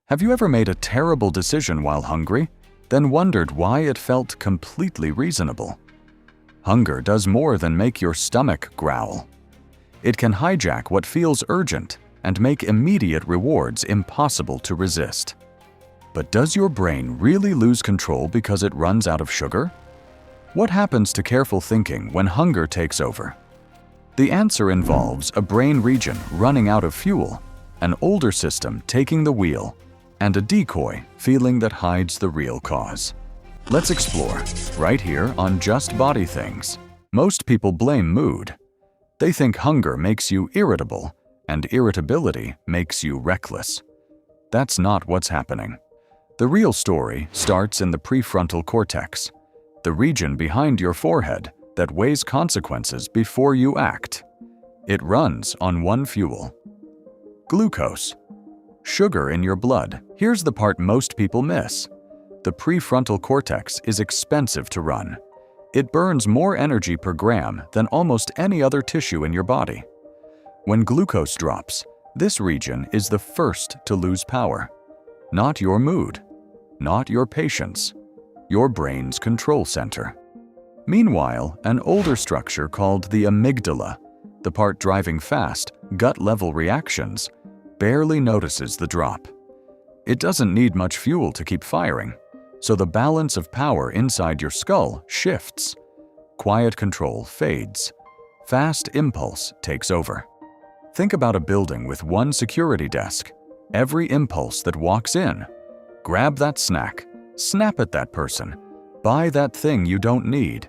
Have you ever made a terrible decision while hungry, then wondered why it felt completely reasonable? Hunger does more than make your stomach growl. It can hijack what feels urgent and make immediate rewards impossible to resist. But does your brain really lose control because it runs out of sugar? What happens to careful thinking when hunger takes over? The answer involves a brain region running out of fuel, an older system taking the wheel, and a decoy feeling that hides the real cause. Let's explore, right here on Just Body Things. Most people blame mood. They think hunger makes you irritable, and irritability makes you reckless. That's not what's happening. The real story starts in the prefrontal cortex, the region behind your forehead that weighs consequences before you act. It runs on one fuel: glucose. Sugar in your blood. Here's the part most people miss. The prefrontal cortex is expensive to run. It burns more energy per gram than almost any other tissue in your body. When glucose drops, this region is the first to lose power. Not your mood, not your patience, your brain's control center. Meanwhile, an older structure called the amygdala, the part driving fast, gut-level reactions, barely notices the drop. It doesn't need much fuel to keep firing, so the balance of power inside your skull shifts. Quiet control fades. Fast impulse takes over. Think about a building with one security desk. Every impulse that walks in, grab that snack, snap at that person, buy that thing you don't need,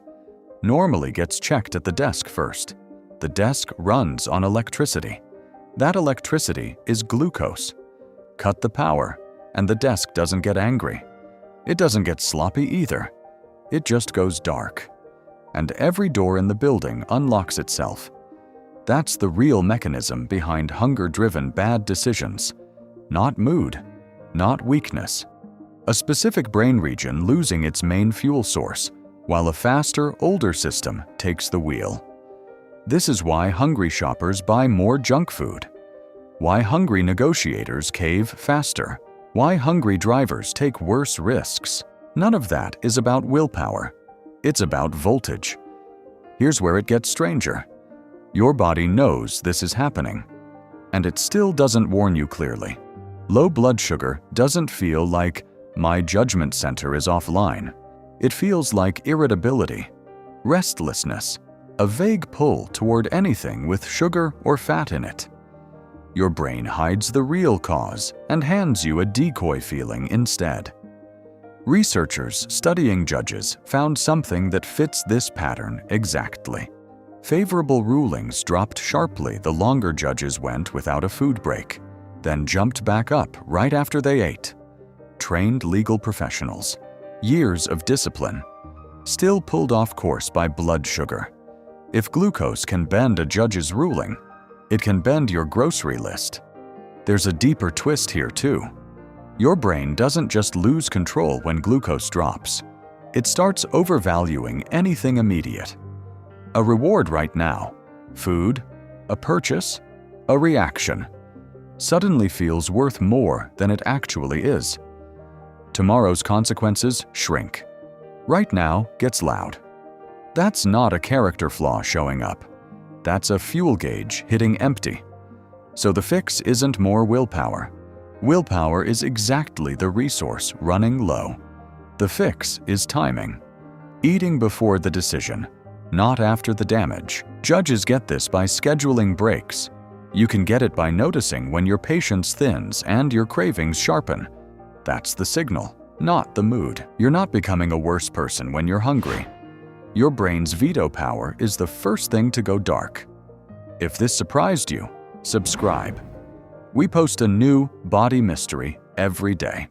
normally gets checked at the desk first. The desk runs on electricity. That electricity is glucose. Cut the power, and the desk doesn't get angry. It doesn't get sloppy either. It just goes dark. And every door in the building unlocks itself. That's the real mechanism behind hunger-driven bad decisions. Not mood, not weakness. A specific brain region losing its main fuel source, while a faster, older system takes the wheel. This is why hungry shoppers buy more junk food, why hungry negotiators cave faster, why hungry drivers take worse risks. None of that is about willpower. It's about voltage. Here's where it gets stranger. Your body knows this is happening, and it still doesn't warn you clearly. Low blood sugar doesn't feel like my judgment center is offline. It feels like irritability, restlessness, a vague pull toward anything with sugar or fat in it. Your brain hides the real cause and hands you a decoy feeling instead. Researchers studying judges found something that fits this pattern exactly. Favorable rulings dropped sharply the longer judges went without a food break, then jumped back up right after they ate. Trained legal professionals, years of discipline, still pulled off course by blood sugar. If glucose can bend a judge's ruling, it can bend your grocery list. There's a deeper twist here too. Your brain doesn't just lose control when glucose drops. It starts overvaluing anything immediate. A reward right now, food, a purchase, a reaction, suddenly feels worth more than it actually is. Tomorrow's consequences shrink. Right now gets loud. That's not a character flaw showing up. That's a fuel gauge hitting empty. So the fix isn't more willpower. Willpower is exactly the resource running low. The fix is timing. Eating before the decision, not after the damage. Judges get this by scheduling breaks. You can get it by noticing when your patience thins and your cravings sharpen. That's the signal, not the mood. You're not becoming a worse person when you're hungry. Your brain's veto power is the first thing to go dark. If this surprised you, subscribe. We post a new body mystery every day.